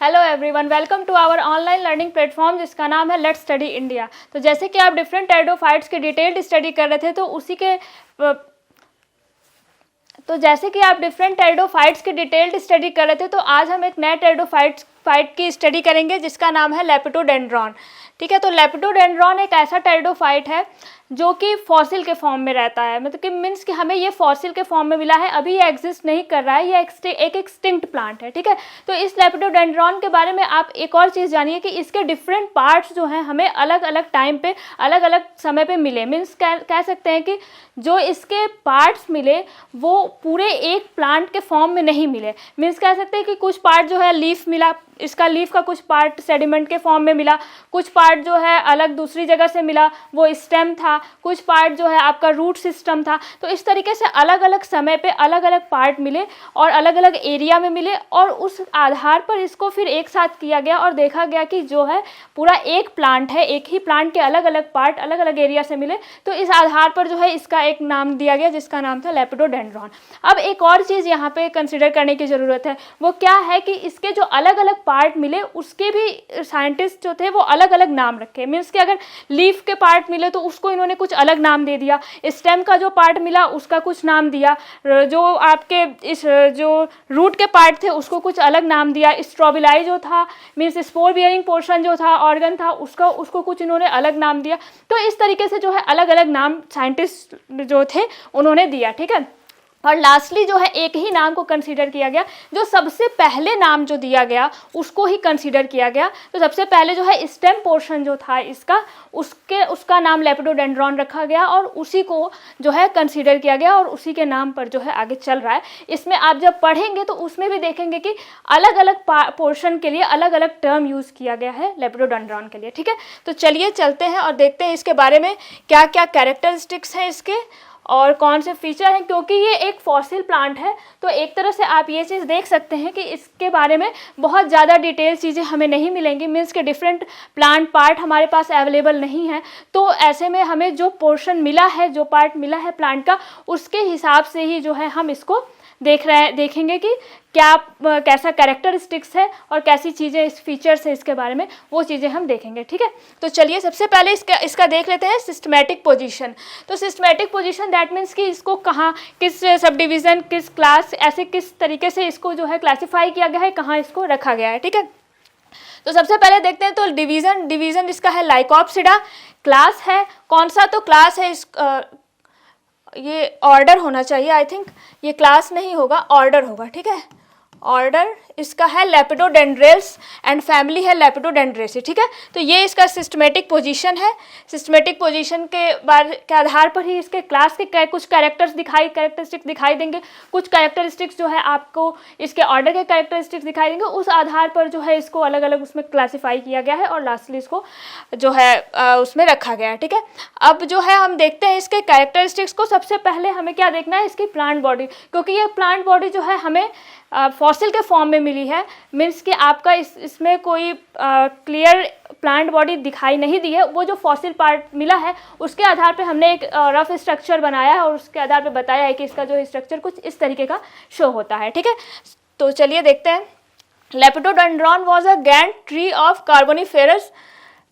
Hello everyone, welcome to our online learning platform जिसका नाम है लेट्स स्टडी इंडिया। तो जैसे कि आप डिफरेंट टेरिडोफाइट्स की डिटेल्ड स्टडी कर रहे थे तो आज हम एक नए टेरिडोफाइट की स्टडी करेंगे जिसका नाम है लेपिडोडेंड्रॉन। ठीक है, तो लेपिडोडेंड्रॉन एक ऐसा टेरिडोफाइट है जो कि फॉसिल के फॉर्म में रहता है, मतलब कि मीन्स कि हमें ये फॉसिल के फॉर्म में मिला है, अभी ये एग्जिस्ट नहीं कर रहा है, ये एक एक्सटिंक्ट प्लांट है। ठीक है, तो इस लेपिडोडेंड्रॉन के बारे में आप एक और चीज़ जानिए कि इसके डिफरेंट पार्ट्स जो हैं हमें अलग अलग टाइम पे अलग अलग समय पे मिले। मीन्स कह सकते हैं कि जो इसके पार्ट्स मिले वो पूरे एक प्लांट के फॉर्म में नहीं मिले। मीन्स कह सकते हैं कि कुछ पार्ट जो है लीफ मिला, इसका लीफ का कुछ पार्ट सेडिमेंट के फॉर्म में मिला, कुछ पार्ट जो है अलग दूसरी जगह से मिला, वो स्टेम था, कुछ पार्ट जो है आपका रूट सिस्टम था। तो इस तरीके से अलग अलग समय पे अलग अलग पार्ट मिले और अलग अलग एरिया में मिले और उस आधार पर इसको फिर एक साथ किया गया और देखा गया कि जो है पूरा एक प्लांट है, एक ही प्लांट के अलग अलग पार्ट अलग अलग एरिया से मिले। तो इस आधार पर जो है इसका एक नाम दिया गया जिसका नाम था लेपिडोडेंड्रॉन। अब एक और चीज़ यहाँ पे कंसिडर करने की ज़रूरत है, वो क्या है कि इसके जो अलग अलग पार्ट मिले उसके भी साइंटिस्ट जो थे वो अलग अलग नाम रखे। मीन्स कि अगर लीफ के पार्ट मिले तो उसको इन्होंने कुछ अलग नाम दे दिया, स्टेम का जो पार्ट मिला उसका कुछ नाम दिया, जो आपके इस जो रूट के पार्ट थे उसको कुछ अलग नाम दिया, स्ट्रोबिलाई जो था मीन्स स्पोर बियरिंग पोर्शन जो था ऑर्गन था उसको कुछ इन्होंने अलग नाम दिया। तो इस तरीके से जो है अलग अलग नाम साइंटिस्ट जो थे उन्होंने दिया। ठीक है, और लास्टली जो है एक ही नाम को कंसीडर किया गया, जो सबसे पहले नाम जो दिया गया उसको ही कंसीडर किया गया। तो सबसे पहले जो है स्टेम पोर्शन जो था इसका उसका नाम लेपिडोडेंड्रॉन रखा गया और उसी को जो है कंसीडर किया गया और उसी के नाम पर जो है आगे चल रहा है। इसमें आप जब पढ़ेंगे तो उसमें भी देखेंगे कि अलग अलग पोर्शन के लिए अलग अलग टर्म यूज़ किया गया है लेपिडोडेंड्रॉन के लिए। ठीक है, तो चलिए चलते हैं और देखते हैं इसके बारे में क्या क्या कैरेक्टरिस्टिक्स हैं इसके और कौन से फीचर हैं। क्योंकि ये एक फॉसिल प्लांट है तो एक तरह से आप ये चीज़ देख सकते हैं कि इसके बारे में बहुत ज़्यादा डिटेल चीज़ें हमें नहीं मिलेंगी। मीन्स के डिफरेंट प्लांट पार्ट हमारे पास अवेलेबल नहीं है, तो ऐसे में हमें जो पोर्शन मिला है, जो पार्ट मिला है प्लांट का, उसके हिसाब से ही जो है हम इसको देखेंगे कि कैसा कैरेक्टरिस्टिक्स है और कैसी चीज़ें इस फीचर्स है इसके बारे में, वो चीज़ें हम देखेंगे। ठीक है, तो चलिए सबसे पहले इसका देख लेते हैं सिस्टमैटिक पोजीशन। तो सिस्टमैटिक पोजीशन दैट मीन्स कि इसको कहाँ, किस सब डिवीज़न, किस क्लास, ऐसे किस तरीके से इसको जो है क्लासीफाई किया गया है, कहाँ इसको रखा गया है। ठीक है, तो सबसे पहले देखते हैं तो डिवीज़न इसका है लाइकोप्सिडा। क्लास है कौन सा, तो क्लास है ये ऑर्डर होना चाहिए, आई थिंक ये क्लास नहीं होगा, ऑर्डर होगा। ठीक है, ऑर्डर इसका है लेपिडोडेंड्रेल्स एंड फैमिली है लेपिडोडेंड्रेसी। ठीक है, तो ये इसका सिस्टमेटिक पोजीशन है। सिस्टमेटिक पोजीशन के आधार पर ही इसके क्लास के कुछ कैरेक्टरिस्टिक्स दिखाई देंगे, कुछ कैरेक्टरिस्टिक्स जो है आपको इसके ऑर्डर के कैरेक्टरिस्टिक्स दिखाई देंगे। उस आधार पर जो है इसको अलग अलग उसमें क्लासीफाई किया गया है और लास्टली इसको जो है उसमें रखा गया है। ठीक है, अब जो है हम देखते हैं इसके कैरेक्टरिस्टिक्स को। सबसे पहले हमें क्या देखना है, इसकी प्लांट बॉडी, क्योंकि ये प्लांट बॉडी जो है हमें फॉसिल के फॉर्म में मिली है। मीन्स कि आपका इसमें कोई क्लियर प्लांट बॉडी दिखाई नहीं दी है, वो जो फॉसिल पार्ट मिला है उसके आधार पे हमने एक रफ स्ट्रक्चर बनाया है और उसके आधार पे बताया है कि इसका जो स्ट्रक्चर कुछ इस तरीके का शो होता है। ठीक है, तो चलिए देखते हैं। Lepidodendron was a giant tree of Carboniferous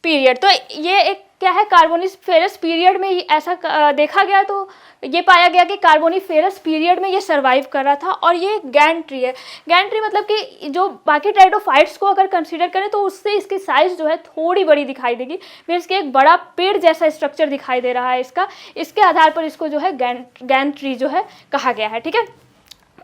period. तो ये एक क्या है, कार्बोनिफेरस पीरियड में ऐसा देखा गया, तो ये पाया गया कि कार्बोनिफेरस पीरियड में ये सर्वाइव कर रहा था और ये गैंट ट्री है। गैंट ट्री मतलब कि जो बाकी टेरिडोफाइट्स को अगर कंसीडर करें तो उससे इसकी साइज़ जो है थोड़ी बड़ी दिखाई देगी। मीन्स कि एक बड़ा पेड़ जैसा स्ट्रक्चर दिखाई दे रहा है इसके आधार पर इसको जो है गैंट ट्री जो है कहा गया है। ठीक है,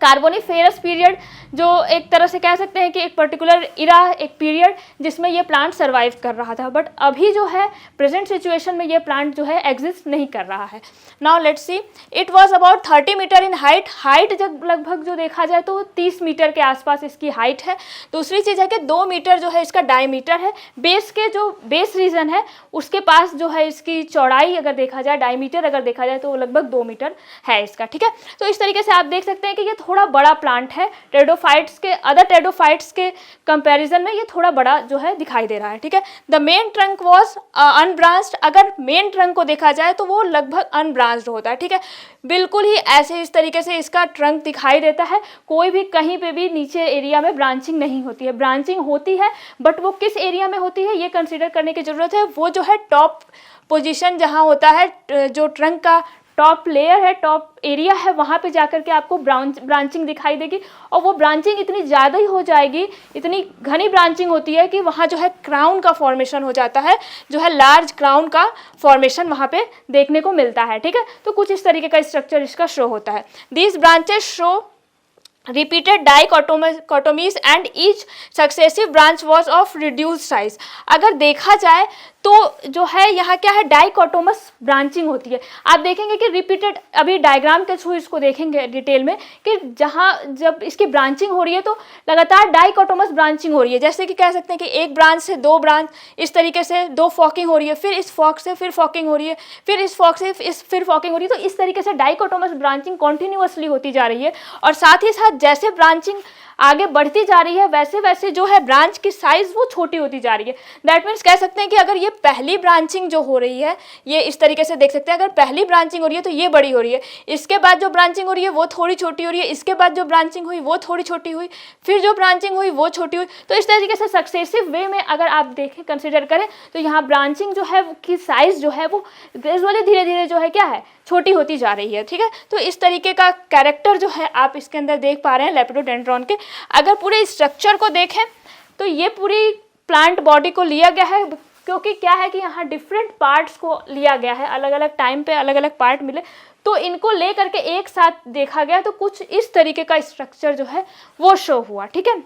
कार्बोनिफेरस पीरियड जो एक तरह से कह सकते हैं कि एक पर्टिकुलर इरा, एक पीरियड जिसमें ये प्लांट सर्वाइव कर रहा था, बट अभी जो है प्रेजेंट सिचुएशन में ये प्लांट जो है एग्जिस्ट नहीं कर रहा है। Now let's see, it was about 30 metre in height जब लगभग जो देखा जाए तो 30 मीटर के आसपास इसकी हाइट है। दूसरी चीज़ है कि 2 मीटर जो है इसका डायमीटर है। बेस के जो बेस रीजन है उसके पास जो है इसकी चौड़ाई अगर देखा जाए, डायमीटर अगर देखा जाए तो लगभग 2 मीटर है इसका। ठीक है, तो इस तरीके से आप देख सकते हैं कि ये थोड़ा बड़ा प्लांट है टेरिडोफाइट्स के, अदर टेरिडोफाइट्स के कंपैरिजन में ये थोड़ा बड़ा जो है दिखाई दे रहा है, ठीक है। The main trunk was unbranched, अगर मेन ट्रंक को देखा जाए तो वो लगभग अनब्रांच्ड होता है, ठीक है। बिल्कुल ही ऐसे इस तरीके से इसका ट्रंक दिखाई देता है, कोई भी कहीं पे भी नीचे एरिया में ब्रांचिंग नहीं होती है। ब्रांचिंग होती है बट वो किस एरिया में होती है ये कंसिडर करने की ज़रूरत है। वो जो है टॉप पोजीशन जहाँ होता है, जो ट्रंक का टॉप लेयर है, टॉप एरिया है, वहाँ पे जाकर के आपको ब्रांचिंग दिखाई देगी, और वो ब्रांचिंग इतनी ज़्यादा ही हो जाएगी, इतनी घनी ब्रांचिंग होती है कि वहाँ जो है क्राउन का फॉर्मेशन हो जाता है, जो है लार्ज क्राउन का फॉर्मेशन वहाँ पे देखने को मिलता है, ठीक है। तो कुछ इस तरीके का स्ट्रक्चर इसका शो होता है। These branches show repeated dichotomies and each successive branch was of reduced size. अगर देखा जाए तो जो है यहाँ क्या है, डाइकोटोमस ब्रांचिंग होती है। आप देखेंगे कि रिपीटेड, अभी डायग्राम के थ्रू इसको देखेंगे डिटेल में कि जहाँ जब इसकी ब्रांचिंग हो रही है तो लगातार डाइकोटोमस ब्रांचिंग हो रही है। जैसे कि कह सकते हैं कि एक ब्रांच से दो ब्रांच, इस तरीके से दो फॉकिंग हो रही है, फिर इस फॉक से फिर फॉकिंग हो रही है, फिर इस फॉक से फिर फॉकिंग हो रही है। तो इस तरीके से डाइकोटोमस ब्रांचिंग कॉन्टिन्यूअसली होती जा रही है, और साथ ही साथ जैसे ब्रांचिंग आगे बढ़ती जा रही है वैसे वैसे जो है ब्रांच की साइज वो छोटी होती जा रही है। दैट मीन्स कह सकते हैं कि अगर ये पहली ब्रांचिंग जो हो रही है, ये इस तरीके से देख सकते हैं, अगर पहली ब्रांचिंग हो रही है तो ये बड़ी हो रही है, इसके बाद जो ब्रांचिंग हो रही है वो थोड़ी छोटी हो रही है, इसके बाद जो ब्रांचिंग हुई वो थोड़ी छोटी हुई, फिर जो ब्रांचिंग हुई वो छोटी हुई। तो इस तरीके से सक्सेसिव वे में अगर आप देखें, कंसिडर करें तो यहाँ ब्रांचिंग जो है की साइज जो है वो ग्रेजुअली धीरे धीरे जो है क्या है, छोटी होती जा रही है, ठीक है। तो इस तरीके का कैरेक्टर जो है आप इसके अंदर देख पा रहे हैं लेपिडोडेंड्रॉन के। अगर पूरे स्ट्रक्चर को देखें तो ये पूरी प्लांट बॉडी को लिया गया है, क्योंकि क्या है कि यहाँ डिफरेंट पार्ट्स को लिया गया है, अलग अलग टाइम पे अलग अलग पार्ट मिले तो इनको ले करके एक साथ देखा गया, तो कुछ इस तरीके का स्ट्रक्चर जो है वो शो हुआ, ठीक है।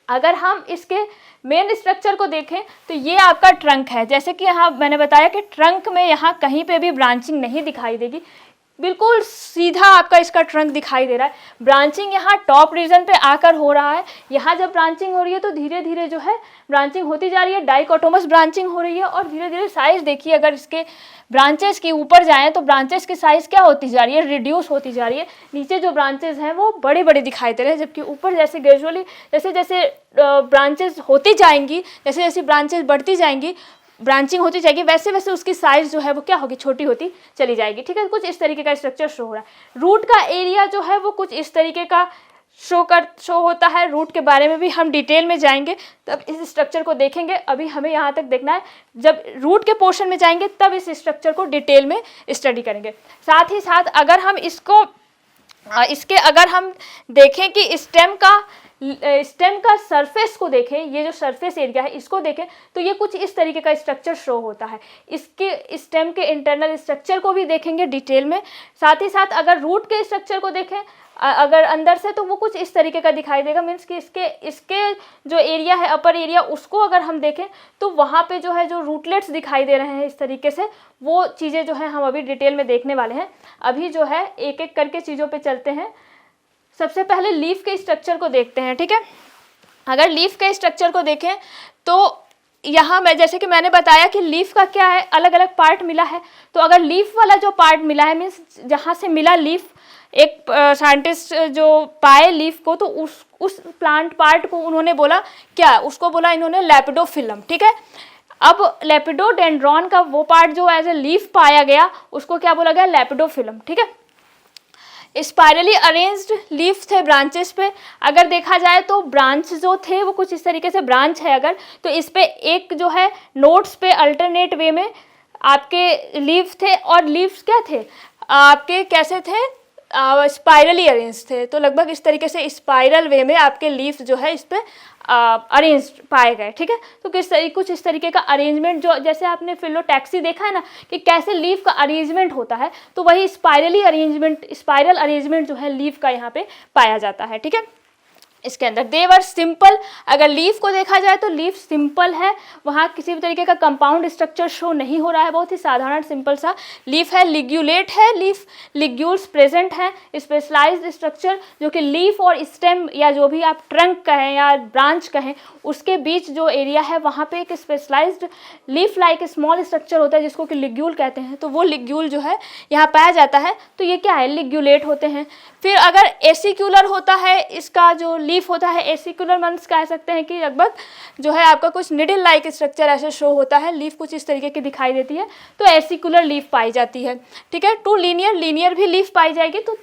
अगर हम इसके मेन स्ट्रक्चर को देखें तो ये आपका ट्रंक है। जैसे कि यहाँ मैंने बताया कि ट्रंक में यहाँ कहीं पे भी ब्रांचिंग नहीं दिखाई देगी, बिल्कुल सीधा आपका इसका ट्रंक दिखाई दे रहा है। ब्रांचिंग यहाँ टॉप रीजन पे आकर हो रहा है। यहाँ जब ब्रांचिंग हो रही है तो धीरे धीरे जो है ब्रांचिंग होती जा रही है, डाइकोटोमस ब्रांचिंग हो रही है, और धीरे धीरे साइज देखिए, अगर इसके ब्रांचेस के ऊपर जाएं तो ब्रांचेस की साइज क्या होती जा रही है, रिड्यूस होती जा रही है। नीचे जो ब्रांचेस हैं वो बड़े बड़े दिखाई दे रहे हैं, जबकि ऊपर जैसे ग्रेजुअली जैसे जैसे ब्रांचेस होती जाएंगी, जैसे जैसे ब्रांचेस बढ़ती जाएंगी, ब्रांचिंग होती जाएगी, वैसे वैसे उसकी साइज जो है वो क्या होगी, छोटी होती चली जाएगी, ठीक है। कुछ इस तरीके का स्ट्रक्चर शो हो रहा है। रूट का एरिया जो है वो कुछ इस तरीके का शो होता है। रूट के बारे में भी हम डिटेल में जाएंगे, तब इस स्ट्रक्चर को देखेंगे। अभी हमें यहाँ तक देखना है, जब रूट के पोर्शन में जाएंगे तब इस स्ट्रक्चर को डिटेल में स्टडी करेंगे। साथ ही साथ अगर हम अगर हम देखें कि स्टेम का सरफेस को देखें, ये जो सरफेस एरिया है इसको देखें, तो ये कुछ इस तरीके का स्ट्रक्चर शो होता है। इसके स्टेम के इंटरनल स्ट्रक्चर को भी देखेंगे डिटेल में। साथ ही साथ अगर रूट के स्ट्रक्चर को देखें अगर अंदर से, तो वो कुछ इस तरीके का दिखाई देगा। मीन्स कि इसके जो एरिया है, अपर एरिया, उसको अगर हम देखें तो वहाँ पे जो है जो रूटलेट्स दिखाई दे रहे हैं इस तरीके से, वो चीज़ें जो है हम अभी डिटेल में देखने वाले हैं। अभी जो है एक एक करके चीज़ों पे चलते हैं। सबसे पहले लीफ के स्ट्रक्चर को देखते हैं, ठीक है। अगर लीफ के स्ट्रक्चर को देखें तो यहाँ मैं जैसे कि मैंने बताया कि लीफ का क्या है, अलग अलग पार्ट मिला है। तो अगर लीफ वाला जो पार्ट मिला है, मीन्स जहाँ से मिला लीफ, एक साइंटिस्ट जो पाए लीफ को, तो उस प्लांट पार्ट को उन्होंने बोला क्या, उसको बोला इन्होंने लेपिडोफिलम, ठीक है। अब लेपिडोडेंड्रॉन का वो पार्ट जो एज ए लीफ पाया गया उसको क्या बोला गया, लेपिडोफिलम, ठीक है। स्पाइरली अरेंज्ड लीफ थे ब्रांचेस पे। अगर देखा जाए तो ब्रांच जो थे वो कुछ इस तरीके से ब्रांच है अगर, तो इस पे एक जो है नोट्स पे अल्टरनेट वे में आपके लीफ थे, और लीव्स क्या थे आपके, कैसे थे, स्पाइरली अरेंज थे। तो लगभग इस तरीके से स्पाइरल वे में आपके लीफ जो है इस पे अरेंज पाए गए, ठीक है। तो कुछ इस तरीके का अरेंजमेंट, जो जैसे आपने फिलोटैक्सी देखा है ना कि कैसे लीफ का अरेंजमेंट होता है, तो वही स्पाइरल अरेंजमेंट जो है लीफ का यहाँ पे पाया जाता है, ठीक है। इसके अंदर। दे वर सिंपल, अगर लीफ को देखा जाए तो लीफ सिंपल है, वहाँ किसी भी तरीके का कंपाउंड स्ट्रक्चर शो नहीं हो रहा है, बहुत ही साधारण सिंपल सा लीफ है। लिग्यूलेट है लीफ, लिग्यूल्स प्रेजेंट हैं, स्पेशलाइज्ड स्ट्रक्चर जो कि लीफ और स्टेम या जो भी आप ट्रंक कहें या ब्रांच कहें उसके बीच जो एरिया है वहाँ पे एक specialised leaf like small structure होता है जिसको कि लिग्यूल कहते हैं, तो वो लिग्यूल जो है यहाँ पाया जाता है, तो ये क्या है, लिग्यूलेट होते हैं। फिर अगर एसिक्यूलर होता है, इसका जो लीफ होता है एसिक्यूलर मींस कह सकते हैं कि लगभग जो है आपका कुछ निडल लाइक स्ट्रक्चर ऐसे शो होता है, लीफ कुछ इस तरीके की दिखाई देती है, तो एसिक्यूलर लीफ पाई जाती है। ठीक है, टू लीनियर, लीनियर भी लीफ पाई जाएगी, तो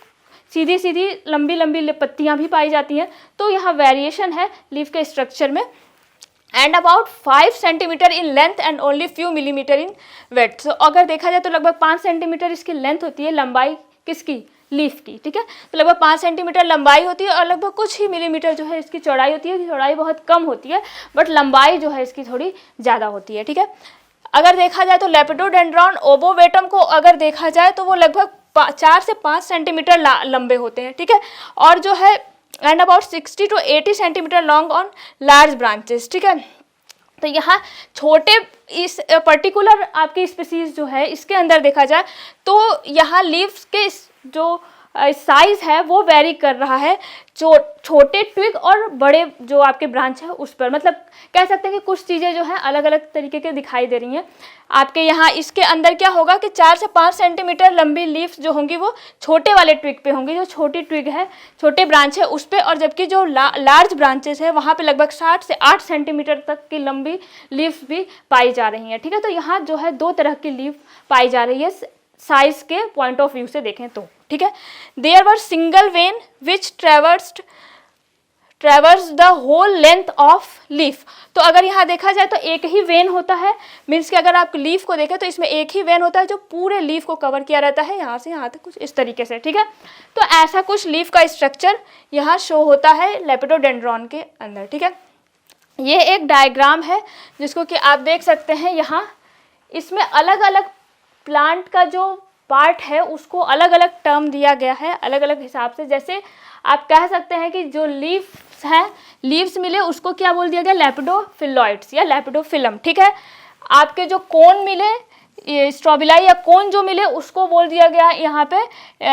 सीधी सीधी लंबी लंबी पत्तियां भी पाई जाती हैं, तो यहाँ वेरिएशन है लीफ के स्ट्रक्चर में। And about 5 centimetre in length and only few millimetre in width. तो अगर देखा जाए तो लगभग 5 सेंटीमीटर इसकी लेंथ होती है, लंबाई किसकी, लीफ की। ठीक है, तो लगभग 5 सेंटीमीटर लंबाई होती है और लगभग कुछ ही मिलीमीटर जो है इसकी चौड़ाई होती है, चौड़ाई बहुत कम होती है बट लंबाई जो है इसकी थोड़ी ज़्यादा होती है। ठीक है, अगर देखा जाए तो लेपिडोडेंड्रॉन ओबोवेटम को अगर देखा जाए तो वो लगभग 4 से 5 सेंटीमीटर लंबे होते हैं। ठीक है, और जो है and about 60 to 80 centimetre long on large branches. ठीक है, तो यहाँ छोटे इस पर्टिकुलर आपकी स्पीसीज जो है इसके अंदर देखा जाए तो यहाँ लीव्स के जो साइज है वो वेरी कर रहा है, छोटे ट्विग और बड़े जो आपके ब्रांच है उस पर, मतलब कह सकते हैं कि कुछ चीज़ें जो हैं अलग अलग तरीके के दिखाई दे रही हैं आपके यहाँ। इसके अंदर क्या होगा कि 4 से 5 सेंटीमीटर लंबी लीफ जो होंगी वो छोटे वाले ट्विग पे होंगी, जो छोटी ट्विग है, छोटे ब्रांच है उस पर, और जबकि जो लार्ज ब्रांचेस है वहाँ पे लगभग 60 से 8 सेंटीमीटर तक की लंबी लीफ भी पाई जा रही हैं। ठीक है, तो यहाँ जो है 2 तरह की लीफ पाई जा रही है साइज के पॉइंट ऑफ व्यू से देखें तो। ठीक है, there were single vein which traverse the whole length of leaf. तो अगर यहाँ देखा जाए तो एक ही वेन होता है, मीन्स कि अगर आप लीफ को देखें तो इसमें एक ही वेन होता है जो पूरे लीफ को कवर किया रहता है यहाँ से यहाँ तक कुछ इस तरीके से। ठीक है, तो ऐसा कुछ लीफ का स्ट्रक्चर यहाँ शो होता है लेपिडोडेंड्रॉन के अंदर। ठीक है, ये एक डायग्राम है जिसको कि आप देख सकते हैं, यहाँ इसमें अलग अलग प्लांट का जो पार्ट है उसको अलग अलग टर्म दिया गया है अलग अलग हिसाब से। जैसे आप कह सकते हैं कि जो लीव्स हैं, लीव्स मिले उसको क्या बोल दिया गया, लेपिडोफिलॉइड्स या लेपिडोफिलम। ठीक है, आपके जो कोन मिले, ये स्ट्रोबिलाई या कोन जो मिले उसको बोल दिया गया यहाँ पे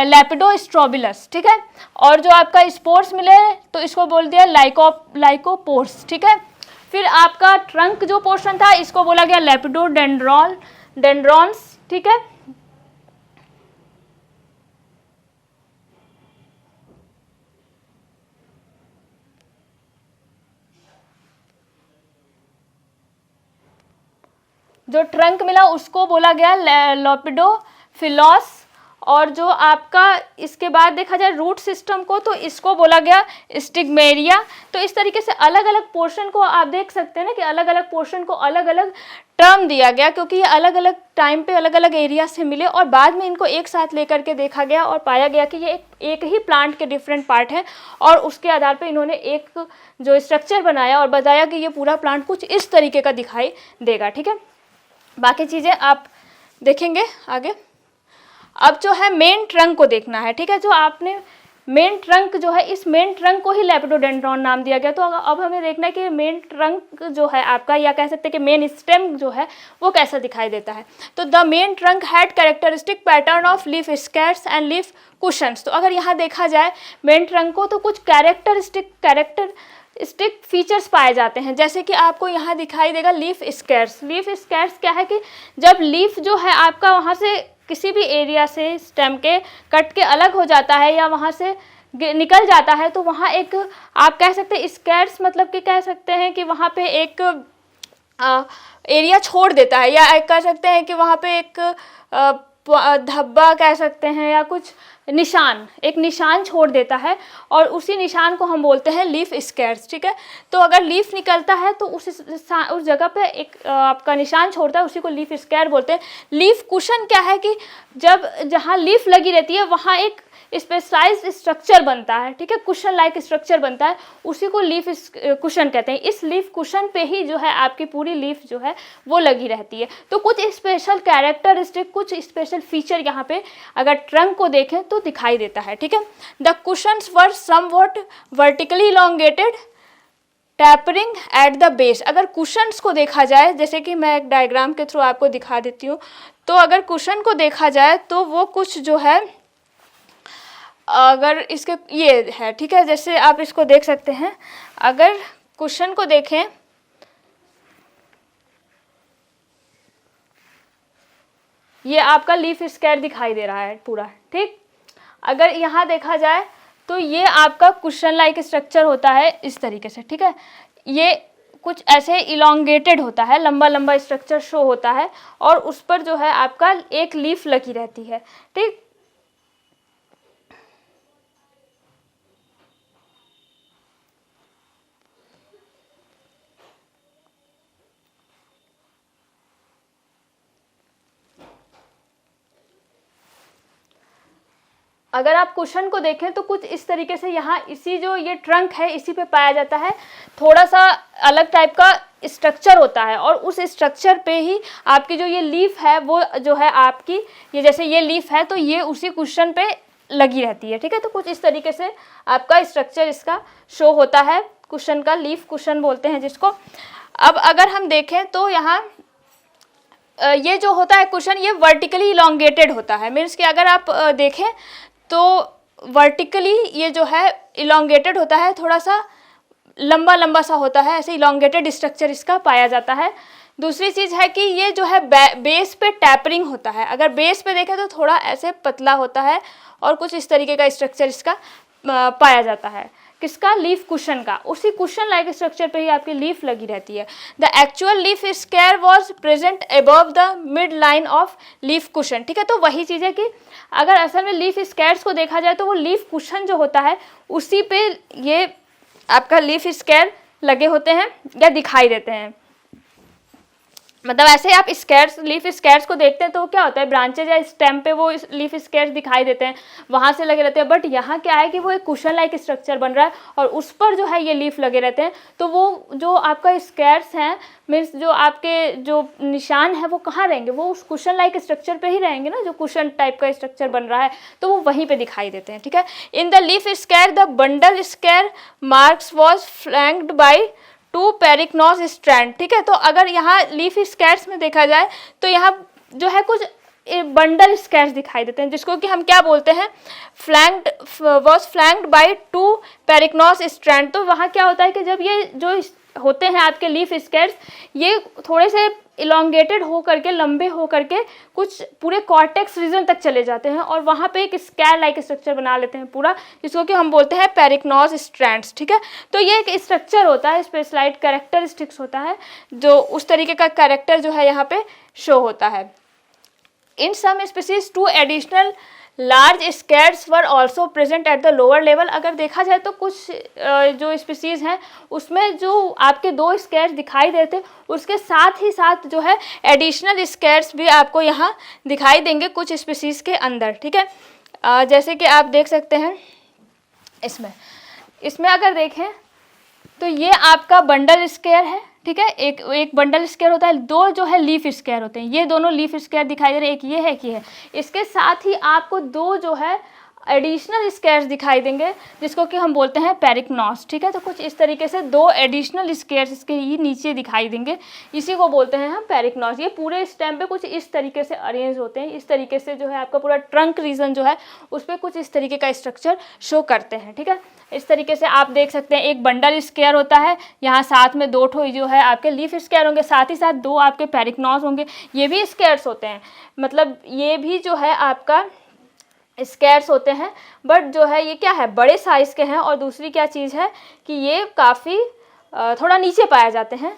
लेपिडोस्ट्रोबिलस। ठीक है, और जो आपका स्पोर्स मिले तो इसको बोल दिया लाइकोपोर्स। ठीक है, फिर आपका ट्रंक जो पोर्शन था इसको बोला गया लेपिडोडेंड्रॉन्स। ठीक है, जो ट्रंक मिला उसको बोला गया लेपिडोफिलॉस, और जो आपका इसके बाद देखा जाए रूट सिस्टम को तो इसको बोला गया स्टिग्मेरिया। तो इस तरीके से अलग अलग पोर्शन को आप देख सकते हैं ना कि अलग अलग पोर्शन को अलग अलग टर्म दिया गया, क्योंकि ये अलग अलग टाइम पे अलग अलग एरिया से मिले और बाद में इनको एक साथ लेकर के देखा गया और पाया गया कि ये एक ही प्लांट के डिफरेंट पार्ट हैं, और उसके आधार पे इन्होंने एक जो स्ट्रक्चर बनाया और बताया कि ये पूरा प्लांट कुछ इस तरीके का दिखाई देगा। ठीक है, बाकी चीज़ें आप देखेंगे आगे। अब जो है मेन ट्रंक को देखना है। ठीक है, जो आपने मेन ट्रंक जो है, इस मेन ट्रंक को ही लेपिडोडेंड्रॉन नाम दिया गया। तो अब हमें देखना है कि मेन ट्रंक जो है आपका, या कह सकते हैं कि मेन स्टेम जो है वो कैसा दिखाई देता है। तो the main trunk had characteristic pattern of leaf scarce and leaf cushions. तो अगर यहाँ देखा जाए मेन ट्रंक को तो कुछ कैरेक्टरिस्टिक फीचर्स पाए जाते हैं, जैसे कि आपको यहाँ दिखाई देगा लीफ स्केर्स। लीफ स्केर्स क्या है कि जब लीफ जो है आपका वहाँ से किसी भी एरिया से स्टेम के कट के अलग हो जाता है या वहाँ से निकल जाता है, तो वहाँ एक आप कह सकते हैं स्केर्स, मतलब कि कह सकते हैं कि वहाँ पे एक एरिया छोड़ देता है, या कह सकते हैं कि वहाँ पे एक धब्बा कह सकते हैं या कुछ निशान, एक निशान छोड़ देता है, और उसी निशान को हम बोलते हैं लीफ स्केर्स। ठीक है, तो अगर लीफ निकलता है तो उस जगह पे एक आपका निशान छोड़ता है, उसी को लीफ स्केर बोलते हैं। लीफ कुशन क्या है कि जब जहाँ लीफ लगी रहती है वहाँ एक स्पेशलाइज्ड स्ट्रक्चर बनता है, ठीक है, कुशन लाइक स्ट्रक्चर बनता है, उसी को लीफ कुशन कहते हैं। इस लीफ कुशन पे ही जो है आपकी पूरी लीफ जो है वो लगी रहती है। तो कुछ स्पेशल कैरेक्टरिस्टिक, कुछ स्पेशल फीचर यहाँ पे अगर ट्रंक को देखें तो दिखाई देता है, ठीक है। The cushions were somewhat vertically elongated tapering at the base. अगर कुशंस को देखा जाए, जैसे कि मैं एक डायग्राम के थ्रू आपको दिखा देती हूँ, तो अगर कुशन को देखा जाए तो वो कुछ जो है, अगर इसके ये है, ठीक है, जैसे आप इसको देख सकते हैं, अगर कुशन को देखें ये आपका लीफ स्क्वायर दिखाई दे रहा है पूरा, ठीक। अगर यहाँ देखा जाए तो ये आपका कुशन लाइक स्ट्रक्चर होता है इस तरीके से, ठीक है। ये कुछ ऐसे इलोंगेटेड होता है, लंबा लंबा स्ट्रक्चर शो होता है और उस पर जो है आपका एक लीफ लगी रहती है, ठीक। अगर आप कुशन को देखें तो कुछ इस तरीके से यहाँ इसी जो ये ट्रंक है इसी पे पाया जाता है, थोड़ा सा अलग टाइप का स्ट्रक्चर होता है और उस स्ट्रक्चर पे ही आपकी जो ये लीफ है वो जो है आपकी, ये जैसे ये लीफ है तो ये उसी कुशन पे लगी रहती है, ठीक है। तो कुछ इस तरीके से आपका स्ट्रक्चर इसका शो होता है, कुशन का, लीफ कुशन बोलते हैं जिसको। अब अगर हम देखें तो यहाँ ये जो होता है कुशन, ये वर्टिकली इलोंगेटेड होता है, मीन्स कि अगर आप देखें तो वर्टिकली ये जो है इलोंगेटेड होता है, थोड़ा सा लंबा लंबा सा होता है, ऐसे इलोंगेटेड स्ट्रक्चर इसका पाया जाता है। दूसरी चीज़ है कि ये जो है बेस पे टैपरिंग होता है, अगर बेस पे देखें तो थोड़ा ऐसे पतला होता है और कुछ इस तरीके का स्ट्रक्चर इसका पाया जाता है, किसका, लीफ कुशन का। उसी कुशन लाइक स्ट्रक्चर पे ही आपकी लीफ लगी रहती है। The actual leaf square was present above the mid line of leaf cushion, ठीक है। तो वही चीज़ है कि अगर असल में लीफ स्क्वायर्स को देखा जाए तो वो लीफ कुशन जो होता है उसी पे ये आपका लीफ स्क्वायर लगे होते हैं या दिखाई देते हैं। मतलब ऐसे आप स्क्वायर्स, लीफ स्क्वायर्स को देखते हैं तो क्या होता है, ब्रांचेज या स्टेम पे वो लीफ स्क्वायर्स दिखाई देते हैं, वहाँ से लगे रहते हैं। बट यहाँ क्या है कि वो एक कुशन लाइक स्ट्रक्चर बन रहा है और उस पर जो है ये लीफ लगे रहते हैं। तो वो जो आपका स्क्वायर्स हैं, मीन्स जो आपके जो निशान है वो कहाँ रहेंगे, वो उस कुशन लाइक स्ट्रक्चर पे ही रहेंगे ना, जो कुशन टाइप का स्ट्रक्चर बन रहा है तो वो वहीं पे दिखाई देते हैं, ठीक है। In the leaf scar the bundle scar marks was flanked by 2 parichnos strand, ठीक है। तो अगर यहाँ लीफ स्क्वायर्स में देखा जाए तो यहाँ जो है कुछ बंडल स्क्वायर्स दिखाई देते हैं, जिसको कि हम क्या बोलते हैं, flanked, was flanked by 2 parichnos strand. तो वहाँ क्या होता है कि जब ये जो होते हैं आपके लीफ स्क्वायर्स, ये थोड़े से इलोंगेटेड हो करके, लंबे हो करके कुछ पूरे कॉर्टेक्स रीजन तक चले जाते हैं और वहाँ पे एक स्क्वायर लाइक स्ट्रक्चर बना लेते हैं पूरा, जिसको कि हम बोलते हैं पेरिकनोस स्ट्रैंड्स, ठीक है। तो ये एक स्ट्रक्चर होता है, स्पेशलाइज्ड कैरेक्टरिस्टिक्स होता है, जो उस तरीके का कैरेक्टर जो है यहाँ पे शो होता है। In some species 2 additional large scars were also present at the lower level. अगर देखा जाए तो कुछ जो स्पीसीज़ हैं उसमें जो आपके 2 स्क्वायर्स दिखाई देते हैं, उसके साथ ही साथ जो है एडिशनल स्क्वायर्स भी आपको यहाँ दिखाई देंगे कुछ स्पीसीज़ के अंदर, ठीक है। जैसे कि आप देख सकते हैं इसमें अगर देखें तो ये आपका बंडल स्क्वायर है, ठीक है। एक बंडल स्क्वायर होता है, 2 जो है लीफ स्क्वायर होते हैं, ये दोनों लीफ स्क्वायर दिखाई दे रहे हैं, एक ये है, एक ये है। इसके साथ ही आपको 2 जो है एडिशनल स्क्वायर्स दिखाई देंगे, जिसको कि हम बोलते हैं पेरिकनोस, ठीक है। तो कुछ इस तरीके से 2 एडिशनल स्क्वायर्स इसके ये नीचे दिखाई देंगे, इसी को बोलते हैं हम पेरिकनोस। ये पूरे स्टेम पे कुछ इस तरीके से अरेंज होते हैं, इस तरीके से जो है आपका पूरा ट्रंक रीजन जो है उस पर कुछ इस तरीके का स्ट्रक्चर शो करते हैं, ठीक है। इस तरीके से आप देख सकते हैं, एक बंडल स्क्वायर होता है, यहाँ साथ में 2 ठो जो है आपके लीफ स्क्वायर होंगे, साथ ही साथ 2 आपके पेरिकनोस होंगे, ये भी स्क्वायर्स होते हैं, मतलब ये भी जो है आपका स्क्वायर्स होते हैं, बट जो है ये क्या है, बड़े साइज़ के हैं। और दूसरी क्या चीज़ है कि ये काफ़ी थोड़ा नीचे पाए जाते हैं,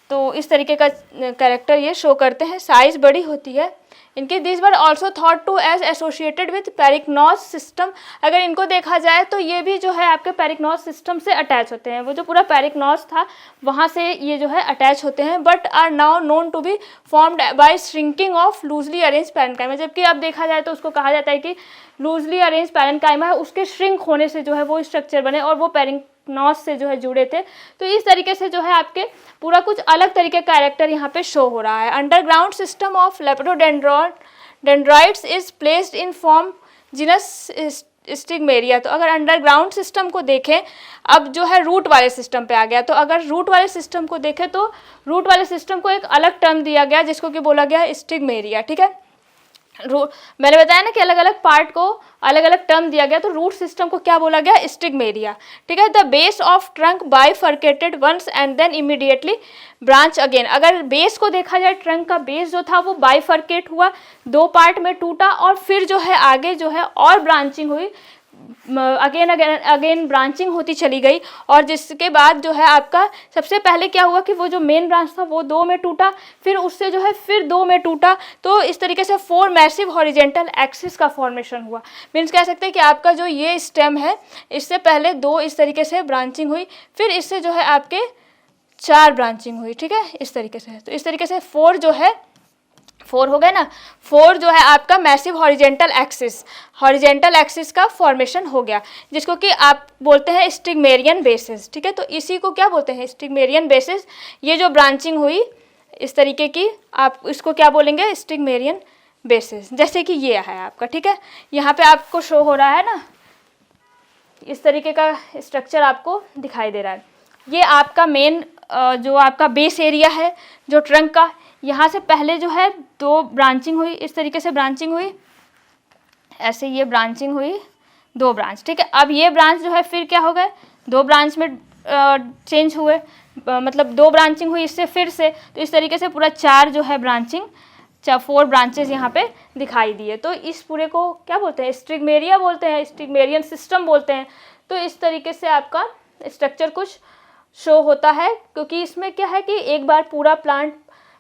तो इस तरीके का कैरेक्टर ये शो करते हैं, साइज़ बड़ी होती है, इनके this were also thought to as associated with parichnos system. अगर इनको देखा जाए तो ये भी जो है आपके पेरिकनॉस सिस्टम से अटैच होते हैं, वो जो पूरा पेरिकनॉस था वहाँ से ये जो है अटैच होते हैं, but are now known to be formed by shrinking of loosely arrange parenchyma. जबकि अब देखा जाए तो उसको कहा जाता है कि लूजली अरेंज पैरेन्काइमा है, उसके श्रिंक होने से जो है वो स्ट्रक्चर बने और वो पेरिकनॉस से जो है जुड़े थे। तो इस तरीके से जो है आपके पूरा कुछ अलग तरीके का कैरेक्टर यहाँ पे शो हो रहा है। Underground system of Lepidodendrites is placed in form genus Stigmaria. तो अगर अंडरग्राउंड सिस्टम को देखें, अब जो है रूट वाले सिस्टम पे आ गया, तो अगर रूट वाले सिस्टम को देखें तो रूट वाले सिस्टम को एक अलग टर्म दिया गया जिसको कि बोला गया स्टिग्मेरिया। ठीक है, मैंने बताया ना कि अलग अलग पार्ट को अलग अलग टर्म दिया गया, तो रूट सिस्टम को क्या बोला गया? स्टिग्मेरिया। ठीक है, the base of trunk bifurcated once and then immediately branch again. अगर बेस को देखा जाए, ट्रंक का बेस जो था वो बाइफर्केट हुआ, दो पार्ट में टूटा और फिर जो है आगे जो है और ब्रांचिंग हुई, अगेन ब्रांचिंग होती चली गई। और जिसके बाद जो है आपका सबसे पहले क्या हुआ कि वो जो मेन ब्रांच था वो दो में टूटा, फिर उससे जो है फिर दो में टूटा। तो इस तरीके से 4 मैसिव हॉरिजेंटल एक्सिस का फॉर्मेशन हुआ। मीन्स कह सकते हैं कि आपका जो ये स्टेम है, इससे पहले 2 इस तरीके से ब्रांचिंग हुई, फिर इससे जो है आपके 4 ब्रांचिंग हुई। ठीक है, इस तरीके से। तो इस तरीके से 4 जो है 4 हो गए ना, 4 जो है आपका मैसिव हॉरिजेंटल एक्सिस का फॉर्मेशन हो गया, जिसको कि आप बोलते हैं स्टिग्मेरियन बेसिस। ठीक है, तो इसी को क्या बोलते हैं? स्टिग्मेरियन बेसिस। ये जो ब्रांचिंग हुई इस तरीके की, आप इसको क्या बोलेंगे? स्टिग्मेरियन बेसिस। जैसे कि ये है आपका, ठीक है, यहाँ पे आपको शो हो रहा है ना, इस तरीके का स्ट्रक्चर आपको दिखाई दे रहा है। ये आपका मेन जो आपका बेस एरिया है जो ट्रंक का, यहाँ से पहले जो है 2 ब्रांचिंग हुई, इस तरीके से ब्रांचिंग हुई, ऐसे ये ब्रांचिंग हुई, 2 ब्रांच। ठीक है, अब ये ब्रांच जो है फिर क्या हो गए? 2 ब्रांच में चेंज हुए, मतलब 2 ब्रांचिंग हुई इससे फिर से, तो इस तरीके से पूरा 4 जो है ब्रांचिंग, 4 ब्रांचेस यहाँ पे दिखाई दिए। तो इस पूरे को क्या बोलते हैं? स्टिग्मेरिया बोलते हैं, स्टिग्मेरियन सिस्टम बोलते हैं। तो इस तरीके से आपका स्ट्रक्चर कुछ शो होता है, क्योंकि इसमें क्या है कि एक बार पूरा प्लांट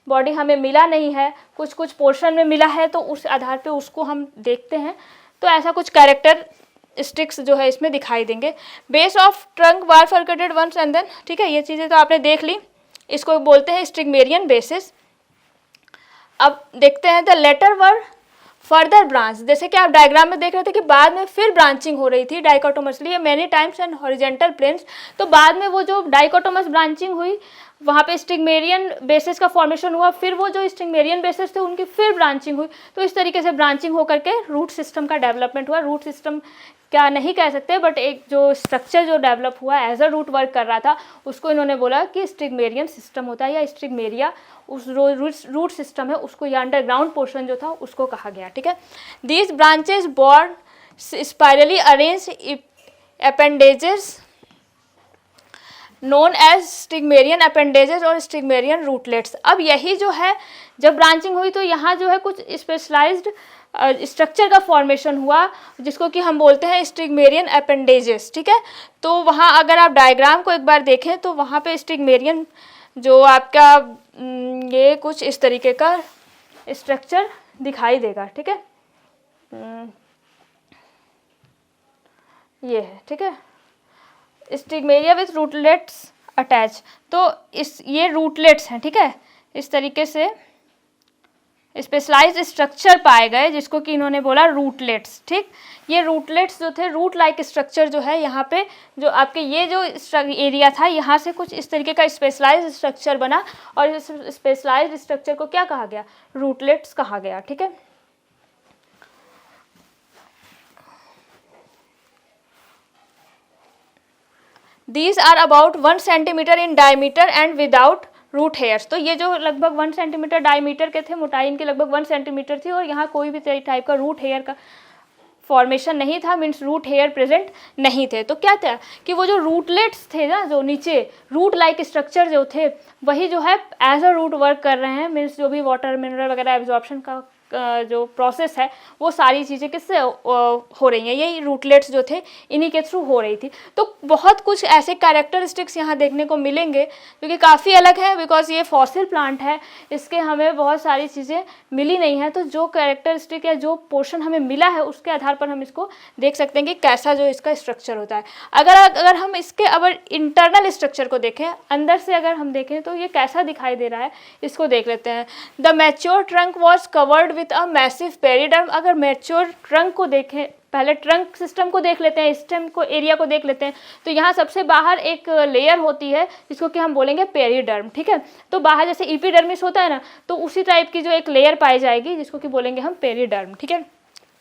बॉडी हमें मिला नहीं है, कुछ कुछ पोर्शन में मिला है, तो उस आधार पे उसको हम देखते हैं। तो ऐसा कुछ कैरेक्टरिस्टिक्स जो है इसमें दिखाई देंगे। Base of trunk bifurcated once and then, ठीक है, ये चीज़ें तो आपने देख ली, इसको बोलते हैं स्टिग्मेरियन बेसिस। अब देखते हैं the latter were further branch. जैसे कि आप डायग्राम में देख रहे थे कि बाद में फिर ब्रांचिंग हो रही थी dichotomously many times and horizontal planes. तो बाद में वो जो डाइकोटोमस ब्रांचिंग हुई, वहाँ पे स्टिग्मेरियन बेसिस का फॉर्मेशन हुआ, फिर वो जो स्टिग्मेरियन बेसिस थे उनकी फिर ब्रांचिंग हुई। तो इस तरीके से ब्रांचिंग होकर के रूट सिस्टम का डेवलपमेंट हुआ। रूट सिस्टम क्या नहीं कह सकते, बट एक जो स्ट्रक्चर जो डेवलप हुआ एज अ रूट वर्क कर रहा था, उसको इन्होंने बोला कि स्टिग्मेरियन सिस्टम होता है, या स्टिग्मेरिया उस रूट सिस्टम है, उसको या अंडरग्राउंड पोर्शन जो था उसको कहा गया। ठीक है, these branches born spirally arrange appendages known as stigmarian appendages और स्टिग्मेरियन रूटलेट्स। अब यही जो है जब ब्रांचिंग हुई तो यहाँ जो है कुछ स्पेशलाइज्ड स्ट्रक्चर का फॉर्मेशन हुआ, जिसको कि हम बोलते हैं स्टिग्मेरियन अपेंडेजेस। ठीक है, तो वहाँ अगर आप डायग्राम को एक बार देखें तो वहाँ पे स्टिग्मेरियन जो आपका ये कुछ इस तरीके का स्ट्रक्चर दिखाई देगा। ठीक है, ये है, ठीक है, स्टिग्मेरिया विथ रूटलेट्स अटैच। तो ये रूटलेट्स हैं। ठीक है, इस तरीके से स्पेशलाइज्ड स्ट्रक्चर पाए गए, जिसको कि इन्होंने बोला रूटलेट्स। ठीक, ये रूटलेट्स जो थे, रूट लाइक स्ट्रक्चर जो है, यहाँ पे जो आपके ये जो एरिया था, यहाँ से कुछ इस तरीके का स्पेशलाइज्ड स्ट्रक्चर बना, और इस स्पेशलाइज्ड स्ट्रक्चर को क्या कहा गया? रूटलेट्स कहा गया। ठीक है, These are about 1 centimetre in diameter and without root hairs. तो ये जो लगभग 1 सेंटीमीटर डायमीटर के थे, मोटाई इनकी लगभग 1 सेंटीमीटर थी, और यहाँ कोई भी टाइप का रूट हेयर का फॉर्मेशन नहीं था, मीन्स रूट हेयर प्रेजेंट नहीं थे। तो क्या था कि वो जो रूटलेट्स थे ना, जो नीचे रूट लाइक स्ट्रक्चर जो थे, वही जो है एज अ रूट वर्क कर रहे हैं, मीन्स जो भी वाटर मिनरल वगैरह एब्जॉर्प्शन का जो प्रोसेस है वो सारी चीज़ें किससे हो रही हैं, यही रूटलेट्स जो थे इन्हीं के थ्रू हो रही थी। तो बहुत कुछ ऐसे कैरेक्टरिस्टिक्स यहाँ देखने को मिलेंगे जो कि काफ़ी अलग है, बिकॉज ये फॉसिल प्लांट है, इसके हमें बहुत सारी चीज़ें मिली नहीं हैं। तो जो कैरेक्टरिस्टिक या जो पोर्शन हमें मिला है उसके आधार पर हम इसको देख सकते हैं कि कैसा जो इसका स्ट्रक्चर होता है। अगर हम इसके अगर इंटरनल स्ट्रक्चर को देखें, अंदर से अगर हम देखें तो ये कैसा दिखाई दे रहा है इसको देख लेते हैं। The mature trunk was covered with a massive periderm. अगर मैच्योर ट्रंक को देखें, पहले ट्रंक सिस्टम को देख लेते हैं, स्टेम को एरिया को देख लेते हैं। तो यहाँ सबसे बाहर एक लेयर होती है जिसको कि हम बोलेंगे पेरिडर्म, ठीक है। तो बाहर जैसे एपिडर्मिस होता है ना, तो उसी टाइप की जो एक लेयर पाई जाएगी जिसको कि बोलेंगे हम पेरिडर्म, ठीक है।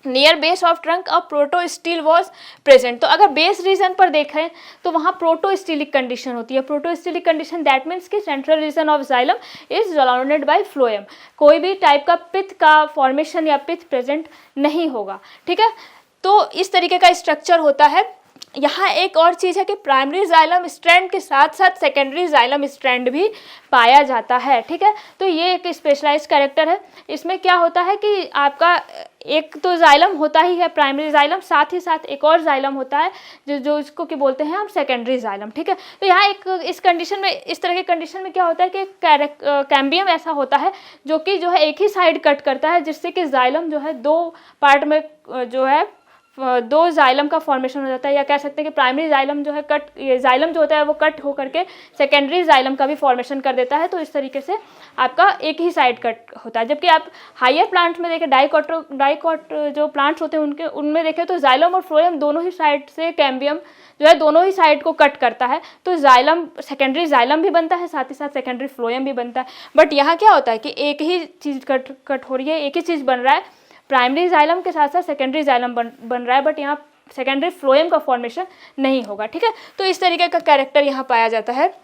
Near base of trunk a protostele was present. तो अगर बेस रीजन पर देखें तो वहाँ प्रोटोस्टीलिक कंडीशन होती है। प्रोटोस्टीलिक कंडीशन दैट मीन्स कि central region of xylem is surrounded by phloem, कोई भी टाइप का पित्त का फॉर्मेशन या पित्त प्रेजेंट नहीं होगा, ठीक है। तो इस तरीके का स्ट्रक्चर होता है। यहाँ एक और चीज़ है कि प्राइमरी जाइलम स्ट्रैंड के साथ साथ सेकेंडरी जाइलम स्ट्रैंड भी पाया जाता है, ठीक है। तो ये एक स्पेशलाइज्ड कैरेक्टर है। इसमें क्या होता है कि आपका एक तो जाइलम होता ही है प्राइमरी जाइलम, साथ ही साथ एक और जाइलम होता है जो इसको कि बोलते हैं हम सेकेंडरी जाइलम, ठीक है। तो यहाँ एक इस कंडीशन में, इस तरह के कंडीशन में क्या होता है कि कैम्बियम ऐसा होता है जो कि जो है एक ही साइड कट करता है, जिससे कि जाइलम जो है दो पार्ट में जो है दो जाइलम का फॉर्मेशन हो जाता है, या कह सकते हैं कि प्राइमरी जाइलम जो है जाइलम जो होता है वो कट हो करके सेकेंडरी जाइलम का भी फॉर्मेशन कर देता है। तो इस तरीके से आपका एक ही साइड कट होता है। जबकि आप हायर प्लांट में देखें, डाइकॉट जो प्लांट्स होते हैं उनमें देखें तो जाइलम और फ्लोएम दोनों ही साइड से कैम्बियम जो है दोनों ही साइड को कट करता है। तो जाइलम सेकेंडरी जाइलम भी बनता है, साथ ही साथ सेकेंडरी फ्लोएम भी बनता है। बट यहाँ क्या होता है कि एक ही चीज़ कट हो रही है, एक ही चीज़ बन रहा है, प्राइमरी जाइलम के साथ साथ सेकेंडरी जाइलम बन रहा है, बट यहाँ सेकेंडरी फ्लोएम का फॉर्मेशन नहीं होगा, ठीक है। तो इस तरीके का कैरेक्टर यहाँ पाया जाता है।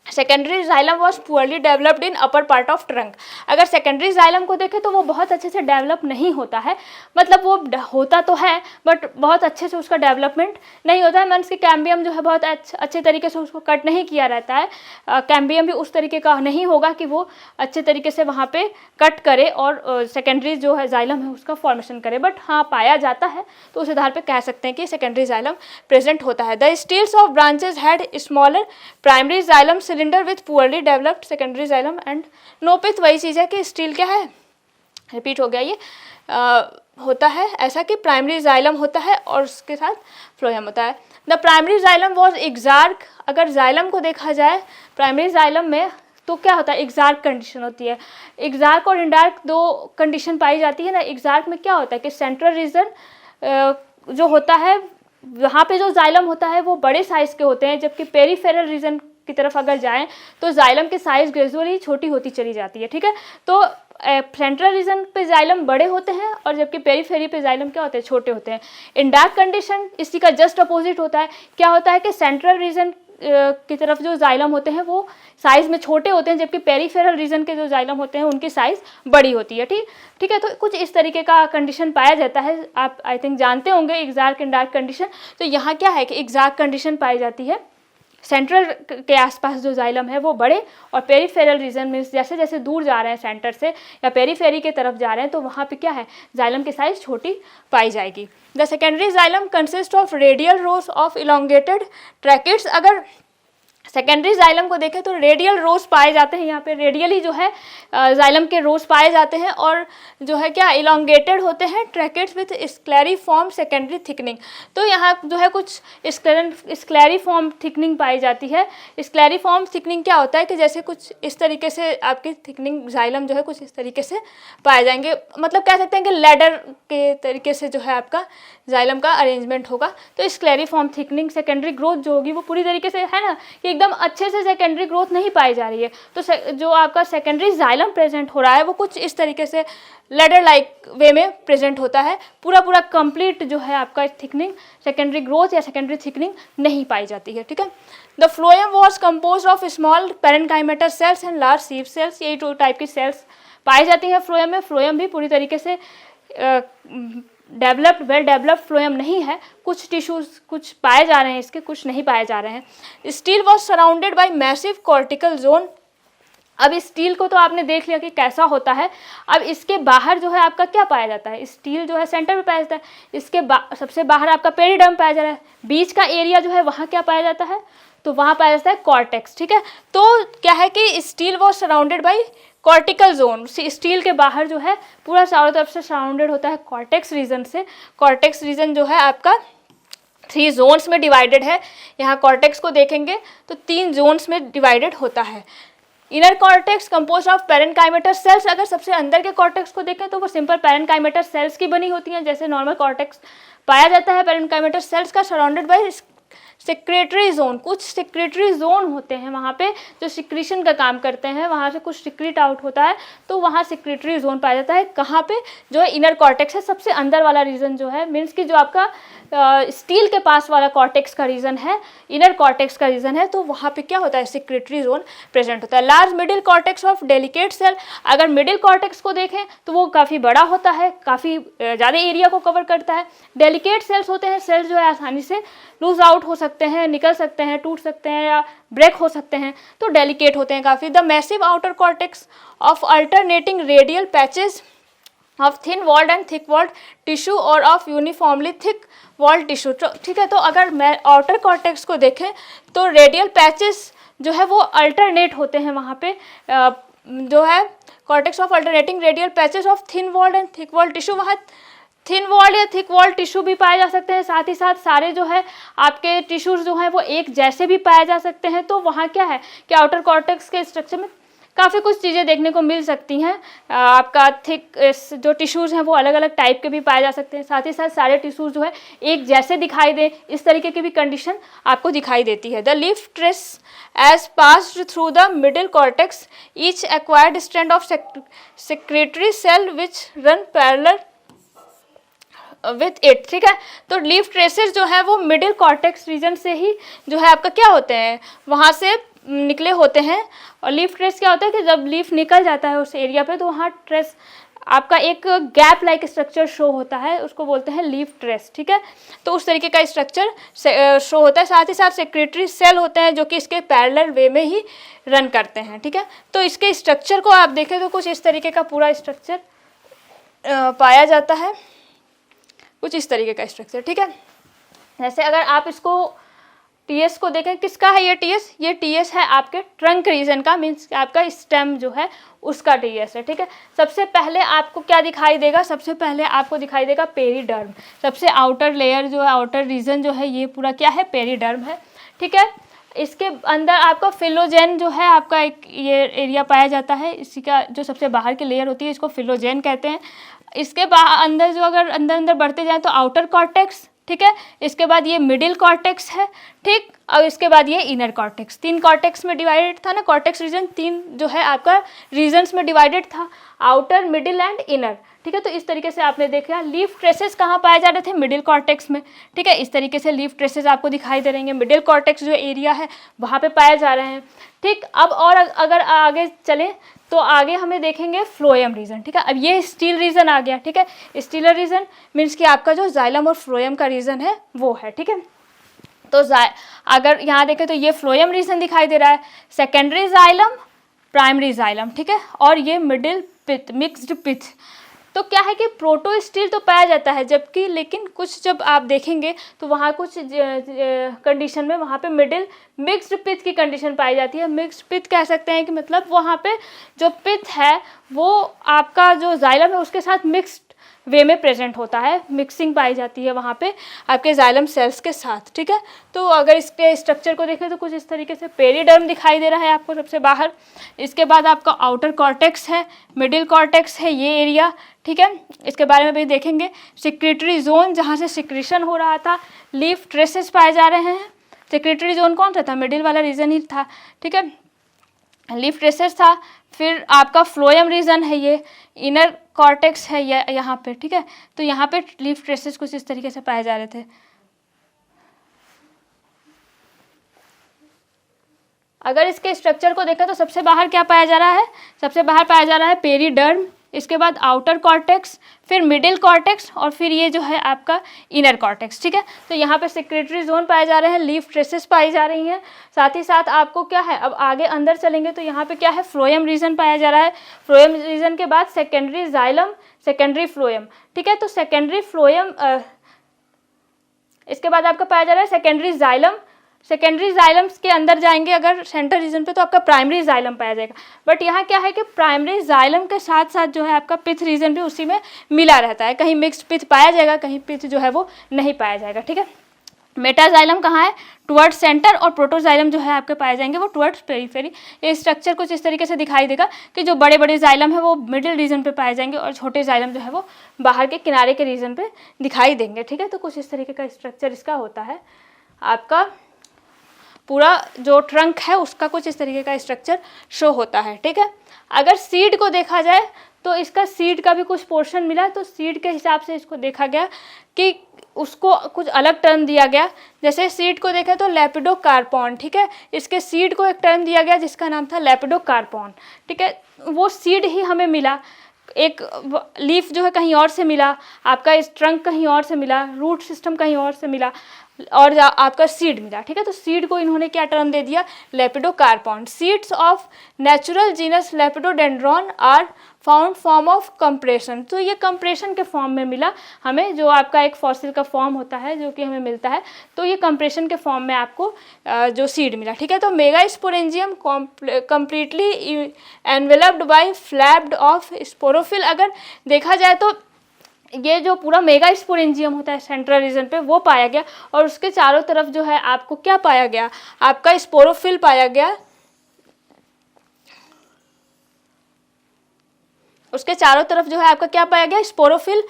Secondary xylem was poorly developed in upper part of trunk. अगर सेकेंडरी जाइलम को देखें तो वो बहुत अच्छे से डेवलप नहीं होता है, मतलब वो होता तो है बट बहुत अच्छे से उसका डेवलपमेंट नहीं होता है। मीन्स कि कैम्बियम जो है बहुत अच्छे तरीके से उसको कट नहीं किया रहता है। कैम्बियम भी उस तरीके का नहीं होगा कि वो अच्छे तरीके से वहाँ पे कट करे और सेकेंडरी जो है जाइलम है उसका फॉर्मेशन करे। बट हाँ पाया जाता है, तो उस आधार पर कह सकते हैं कि सेकेंडरी जाइलम प्रेजेंट होता है। The steles of branches had smaller primary xylem cylinder with poorly developed secondary xylem and no pith. वही चीज़ है कि स्टील क्या है, रिपीट हो गया ये, होता है ऐसा कि प्राइमरी जाइलम होता है और उसके साथ फ्लोएम होता है। The primary xylem was exarch. अगर जाइलम को देखा जाए प्राइमरी जाइलम में तो क्या होता है, एक्सार्क कंडीशन होती है। एक्सार्क और इंडार्क दो कंडीशन पाई जाती है ना। एक्सार्क में क्या होता है कि सेंट्रल रीजन जो होता है वहाँ पे जो जाइलम होता है वो बड़े साइज के होते हैं, जबकि पेरीफेरल रीजन की तरफ अगर जाएं तो जाइलम की साइज ग्रेजुअली छोटी होती चली जाती है, ठीक है। तो सेंट्रल रीजन पे जाइलम बड़े होते हैं और जबकि पेरीफेरी पे जाइलम क्या होते हैं, छोटे होते हैं। इंडार्क कंडीशन इसी का जस्ट अपोजिट होता है। क्या होता है कि सेंट्रल रीजन की तरफ जो जाइलम होते हैं वो साइज में छोटे होते हैं, जबकि पेरीफेरल रीजन के जो जाइलम होते हैं उनकी साइज बड़ी होती है, ठीक है। तो कुछ इस तरीके का कंडीशन पाया जाता है। आप आई थिंक जानते होंगे एक्सार्क इंडार्क कंडीशन। तो यहाँ क्या है कि एक्सार्क कंडीशन पाई जाती है, सेंट्रल के आसपास जो जाइलम है वो बड़े, और पेरीफेरल रीजन में जैसे जैसे दूर जा रहे हैं सेंटर से या पेरीफेरी की तरफ जा रहे हैं तो वहाँ पे क्या है, जाइलम की साइज छोटी पाई जाएगी। The secondary xylem consist of radial rose of elongated tracheids. अगर सेकेंडरी जाइलम को देखें तो रेडियल रोज पाए जाते हैं, यहाँ पे रेडियली जो है जाइलम के रोज पाए जाते हैं और जो है क्या इलोंगेटेड होते हैं ट्रैकेट्स विथ स्क्लेरिफॉर्म सेकेंडरी थिकनिंग। तो यहाँ जो है कुछ स्क्लेरिफॉर्म थिकनिंग पाई जाती है। स्क्लेरिफॉर्म थिकनिंग क्या होता है कि जैसे कुछ इस तरीके से आपकी थिकनिंग जाइलम जो है कुछ इस तरीके से पाए जाएंगे, मतलब कह सकते हैं कि लैडर के तरीके से जो है आपका जाइलम का अरेंजमेंट होगा। तो स्क्लेरिफॉर्म थिकनिंग सेकेंडरी ग्रोथ जो होगी वो पूरी तरीके से है ना कि एकदम अच्छे से सेकेंडरी ग्रोथ नहीं पाई जा रही है। तो जो आपका सेकेंडरी जाइलम प्रेजेंट हो रहा है वो कुछ इस तरीके से लेडर लाइक वे में प्रेजेंट होता है। पूरा कंप्लीट जो है आपका थिकनिंग सेकेंडरी ग्रोथ या सेकेंडरी थिकनिंग नहीं पाई जाती है, ठीक है। The phloem was compose of small parenchymatous cells and large sieve cells. यही दो टाइप की सेल्स पाई जाती हैं फ्लोएम में। फ्लोएम भी पूरी तरीके से वेल डेवलप्ड फ्लोएम नहीं है, कुछ टिश्यूज कुछ पाए जा रहे हैं इसके, कुछ नहीं पाए जा रहे हैं। Steel was surrounded by massive cortical zone. अब स्टील को तो आपने देख लिया कि कैसा होता है। अब इसके बाहर जो है आपका क्या पाया जाता है, स्टील जो है सेंटर में पाया जाता है, इसके सबसे बाहर आपका पेरिडर्म पाया जा रहा है, बीच का एरिया जो है वहाँ क्या पाया जाता है, तो वहाँ पाया जाता है कॉर्टेक्स, ठीक है। तो क्या है कि steel was surrounded by cortical zone, steel के बाहर जो है पूरा चारों तरफ से सराउंडेड होता है कॉर्टेक्स रीजन से। कॉर्टेक्स रीजन जो है आपका 3 जोन्स में डिवाइडेड है। यहाँ कॉर्टेक्स को देखेंगे तो 3 जोन्स में डिवाइडेड होता है। Inner cortex compose of parenchymatous cells, अगर सबसे अंदर के कॉर्टेक्स को देखें तो वो सिंपल पैरेनकाइमेटर सेल्स की बनी होती हैं, जैसे नॉर्मल कॉर्टेक्स पाया जाता है पैरेनकाइमेटर सेल्स का, सराउंडेड बाय सिक्रेटरी जोन। कुछ सिक्रेटरी जोन होते हैं वहाँ पे जो सिक्रीशन का काम करते हैं, वहाँ से कुछ सिक्रीट आउट होता है, तो वहाँ सिक्रेटरी जोन पाया जाता है। कहाँ पे, जो है इनर कॉर्टेक्स है, सबसे अंदर वाला रीजन जो है, मीन्स कि जो आपका स्टील के पास वाला कॉर्टेक्स का रीजन है, इनर कॉर्टेक्स का रीजन है, तो वहाँ पे क्या होता है, सिक्रेटरी जोन प्रेजेंट होता है। Large middle cortex of delicate cell, अगर मिडिल कॉर्टेक्स को देखें तो वो काफ़ी बड़ा होता है, काफ़ी ज़्यादा एरिया को कवर करता है। डेलिकेट सेल्स होते हैं, सेल्स जो है आसानी से लूज आउट हो सकते हैं, निकल सकते हैं, टूट सकते हैं या ब्रेक हो सकते हैं, तो डेलिकेट होते हैं काफ़ी। The massive outer cortex of alternating radial patches of thin walled and thick walled tissue और of uniformly thick walled tissue, ठीक है। तो अगर मैं आउटर कॉर्टेक्स को देखें तो रेडियल पैचेस जो है वो अल्टरनेट होते हैं वहाँ पे, जो है cortex of alternating radial patches of thin walled and thick walled tissue, वहाँ थिन वॉल्ड या थिक वॉल्ड टिश्यू भी पाए जा सकते हैं। साथ ही साथ सारे जो है आपके टिश्यूज जो हैं वो एक जैसे भी पाए जा सकते हैं। तो वहाँ क्या है कि आउटर कॉर्टेक्स के स्ट्रक्चर में काफ़ी कुछ चीज़ें देखने को मिल सकती हैं। आपका थिक जो टिश्यूज़ हैं वो अलग अलग टाइप के भी पाए जा सकते हैं। साथ ही साथ सारे टिश्यूज़ जो है एक जैसे दिखाई दे, इस तरीके की भी कंडीशन आपको दिखाई देती है। The leaf trace as passed through the middle cortex, each acquired strand of secretory cell which run parallel with it, ठीक है। तो लीफ ट्रेसेस जो है वो मिडिल कॉर्टेक्स रीजन से ही जो है आपका क्या होते हैं, वहाँ से निकले होते हैं। और लीफ ट्रेस क्या होता है कि जब लीफ निकल जाता है उस एरिया पे, तो वहाँ ट्रेस आपका एक गैप लाइक स्ट्रक्चर शो होता है, उसको बोलते हैं लीफ ट्रेस, ठीक है। तो उस तरीके का स्ट्रक्चर शो होता है। साथ ही साथ सेक्रेटरी सेल होते हैं जो कि इसके पैरेलल वे में ही रन करते हैं, ठीक है। तो इसके स्ट्रक्चर को आप देखें तो कुछ इस तरीके का पूरा स्ट्रक्चर पाया जाता है, कुछ इस तरीके का स्ट्रक्चर, ठीक है। जैसे अगर आप इसको टीएस को देखें, किसका है ये टीएस, ये टीएस है आपके ट्रंक रीजन का, मीन्स आपका स्टेम जो है उसका टीएस है, ठीक है। सबसे पहले आपको क्या दिखाई देगा, सबसे पहले आपको दिखाई देगा पेरीडर्म। सबसे आउटर लेयर जो है, आउटर रीजन जो है, ये पूरा क्या है, पेरीडर्म है, ठीक है। इसके अंदर आपका फिलोजेन जो है, आपका एक ये एरिया पाया जाता है, इसी का जो सबसे बाहर की लेयर होती है इसको फिलोजेन कहते हैं। इसके अंदर जो अगर अंदर बढ़ते जाएं तो आउटर कॉर्टेक्स, ठीक है। इसके बाद ये मिडिल कॉर्टेक्स है, ठीक। और इसके बाद ये इनर कॉर्टेक्स, 3 कॉर्टेक्स में डिवाइडेड था ना, कॉर्टेक्स रीजन 3 जो है आपका रीजन्स में डिवाइडेड था, आउटर, मिडिल एंड इनर, ठीक है। तो इस तरीके से आपने देखा लीफ ट्रेसेस कहाँ पाए जा रहे थे, मिडिल कॉर्टेक्स में, ठीक है। इस तरीके से लीफ ट्रेसेस आपको दिखाई दे रहेंगे, मिडिल कॉर्टेक्स जो एरिया है वहाँ पे पाए जा रहे हैं, ठीक। अब और अगर आगे चलें तो आगे हमें देखेंगे फ्लोएम रीजन, ठीक है। अब ये स्टील रीजन आ गया, ठीक है। स्टीलर रीजन मीन्स कि आपका जो जाइलम और फ्लोएम का रीजन है वो है, ठीक है। तो अगर यहाँ देखें तो ये फ्लोएम रीजन दिखाई दे रहा है, सेकेंडरी जाइलम, प्राइमरी जाइलम, ठीक है। और ये मिडिल पिथ, मिक्स्ड पिथ। तो क्या है कि प्रोटो स्टील तो पाया जाता है, जबकि लेकिन कुछ जब आप देखेंगे तो वहाँ कुछ कंडीशन में वहाँ पे मिडिल मिक्स्ड पिथ की कंडीशन पाई जाती है। मिक्स्ड पिथ कह सकते हैं कि मतलब वहाँ पे जो पिथ है वो आपका जो जाइलम है उसके साथ मिक्स्ड वे में प्रेजेंट होता है, मिक्सिंग पाई जाती है वहाँ पे आपके जाइलम सेल्स के साथ, ठीक है। तो अगर इसके स्ट्रक्चर को देखें तो कुछ इस तरीके से पेरीडर्म दिखाई दे रहा है आपको सबसे बाहर। इसके बाद आपका आउटर कॉर्टेक्स है, मिडिल कॉर्टेक्स है, ये एरिया, ठीक है। इसके बारे में भी देखेंगे। सिक्रेटरी जोन जहाँ से सिक्रीशन हो रहा था, लीफ ट्रेसेस पाए जा रहे हैं। सिक्रेटरी जोन कौन सा था, मिडिल वाला रीजन ही था, ठीक है, लीफ ट्रेसेस था। फिर आपका फ्लोएम रीजन है, ये इनर कॉर्टेक्स है यहाँ पे, ठीक है। तो यहाँ पे लीफ ट्रेसेस कुछ इस तरीके से पाए जा रहे थे। अगर इसके स्ट्रक्चर को देखें तो सबसे बाहर क्या पाया जा रहा है, सबसे बाहर पाया जा रहा है पेरीडर्म, इसके बाद आउटर कॉर्टेक्स, फिर मिडिल कॉर्टेक्स और फिर ये जो है आपका इनर कॉर्टेक्स। ठीक है, तो यहाँ पे सेक्रेटरी जोन पाए जा रहे हैं, लीफ ट्रेसेस पाई जा रही हैं, साथ ही साथ आपको क्या है, अब आगे अंदर चलेंगे तो यहाँ पे क्या है, फ्लोएम रीजन पाया जा रहा है। फ्लोएम रीजन के बाद सेकेंडरी जाइलम, सेकेंडरी फ्लोएम। ठीक है, तो सेकेंडरी फ्लोएम, इसके बाद आपका पाया जा रहा है सेकेंडरी जाइलम। सेकेंडरी जाइलम्स के अंदर जाएंगे अगर सेंटर रीजन पे तो आपका प्राइमरी जाइलम पाया जाएगा। बट यहाँ क्या है कि प्राइमरी जाइलम के साथ साथ जो है आपका पिथ रीजन भी उसी में मिला रहता है, कहीं मिक्स्ड पिथ पाया जाएगा, कहीं पिथ जो है वो नहीं पाया जाएगा। ठीक है, मेटाजाइलम कहाँ है, टुवर्ड्स सेंटर, और प्रोटोजाइलम जो है आपके पाए जाएंगे वो टुवर्ड्स पेरिफेरी। ये स्ट्रक्चर कुछ इस तरीके से दिखाई देगा कि जो बड़े बड़े जाइलम है वो मिडिल रीजन पे पाए जाएंगे और छोटे जाइलम जो है वो बाहर के किनारे के रीजन पे दिखाई देंगे। ठीक है, तो कुछ इस तरीके का स्ट्रक्चर इसका होता है। आपका पूरा जो ट्रंक है उसका कुछ इस तरीके का स्ट्रक्चर शो होता है। ठीक है, अगर सीड को देखा जाए तो इसका सीड का भी कुछ पोर्शन मिला, तो सीड के हिसाब से इसको देखा गया कि उसको कुछ अलग टर्म दिया गया। जैसे सीड को देखें तो लेपिडोकार्पॉन। ठीक है, इसके सीड को एक टर्म दिया गया जिसका नाम था लेपिडोकार्पॉन। ठीक है, वो सीड ही हमें मिला, एक लीफ जो है कहीं और से मिला, आपका इस ट्रंक कहीं और से मिला, रूट सिस्टम कहीं और से मिला, और आपका सीड मिला। ठीक है, तो सीड को इन्होंने क्या टर्म दे दिया, Lepidocarpon. Seeds of natural genus Lepidodendron are found form of compression. तो ये कंप्रेशन के फॉर्म में मिला हमें, जो आपका एक फॉसिल का फॉर्म होता है जो कि हमें मिलता है, तो ये कंप्रेशन के फॉर्म में आपको जो सीड मिला। ठीक है, तो megasporangium completely enveloped by flapped of sporophyll. अगर देखा जाए तो ये जो पूरा मेगास्पोरेंजियम होता है सेंट्रल रीजन पे वो पाया गया, और उसके चारों तरफ जो है आपको क्या पाया गया, आपका स्पोरोफिल पाया गया। उसके चारों तरफ जो है आपका क्या पाया गया, स्पोरोफिल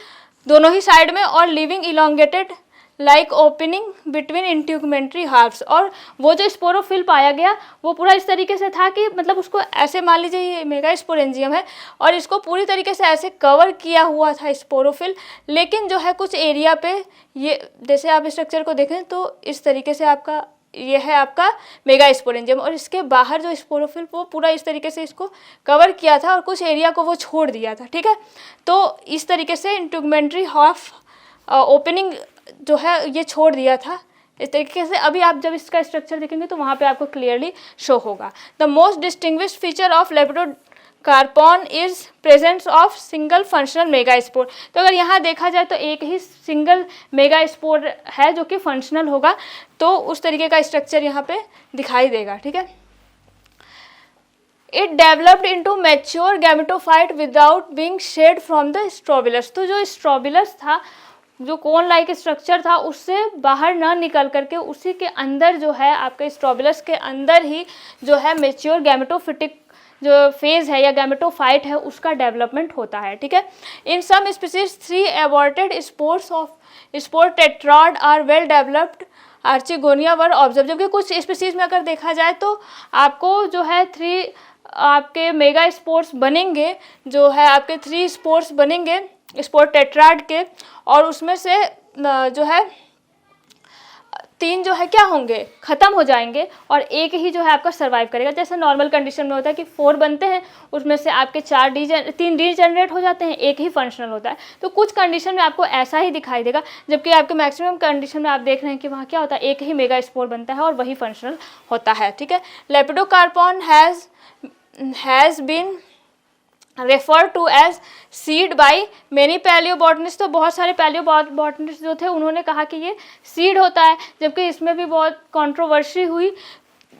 दोनों ही साइड में, और living elongated like opening between integumentary halves. और वो जो स्पोरोफिल पाया गया वो पूरा इस तरीके से था कि मतलब उसको ऐसे मान लीजिए ये मेगास्पोरेंजियम है और इसको पूरी तरीके से ऐसे कवर किया हुआ था स्पोरोफिल, लेकिन जो है कुछ एरिया पे ये, जैसे आप स्ट्रक्चर को देखें तो इस तरीके से आपका ये है आपका मेगास्पोरेंजियम, और इसके बाहर जो स्पोरोफिल वो पूरा इस तरीके से इसको कवर किया था और कुछ एरिया को वो छोड़ दिया था। ठीक है, तो इस तरीके से इंट्यूगमेंट्री हाफ ओपनिंग जो है ये छोड़ दिया था इस तरीके से। अभी आप जब इसका स्ट्रक्चर देखेंगे तो वहाँ पे आपको क्लियरली शो होगा। The most distinguished feature of Lepidocarpon is presence of single functional megaspore. तो अगर यहाँ देखा जाए तो एक ही सिंगल मेगास्पोर है जो कि फंक्शनल होगा, तो उस तरीके का स्ट्रक्चर यहाँ पे दिखाई देगा। ठीक है, it developed into mature gametophyte without being shed from the strobilus. तो जो स्ट्रोबिलस था, जो कोन लाइक स्ट्रक्चर था, उससे बाहर ना निकल करके उसी के अंदर जो है आपके स्ट्रोबिलस के अंदर ही जो है मेच्योर गैमेटोफिटिक जो फेज है या गैमेटोफाइट है उसका डेवलपमेंट होता है। ठीक है, in some species 3 aborted spores of spore tetrad are well developed archegonia were observe. जबकि कुछ स्पीसीज में अगर देखा जाए तो आपको जो है 3 आपके मेगा स्पोर्स बनेंगे, जो है आपके 3 स्पोर्स बनेंगे स्पोर टेट्राड के, और उसमें से जो है 3 जो है क्या होंगे, ख़त्म हो जाएंगे और एक ही जो है आपका सर्वाइव करेगा। जैसे नॉर्मल कंडीशन में होता है कि 4 बनते हैं, उसमें से आपके 3 डी जनरेट हो जाते हैं, एक ही फंक्शनल होता है। तो कुछ कंडीशन में आपको ऐसा ही दिखाई देगा, जबकि आपके मैक्सिमम कंडीशन में आप देख रहे हैं कि वहाँ क्या होता है, एक ही मेगा स्पोर बनता है और वही फंक्शनल होता है। ठीक है, Lepidocarpon has been refer to as seed by many palaeobotanist. तो बहुत सारे पैलियोबॉटनिस्ट जो थे उन्होंने कहा कि ये सीड होता है, जबकि इसमें भी बहुत कंट्रोवर्सी हुई।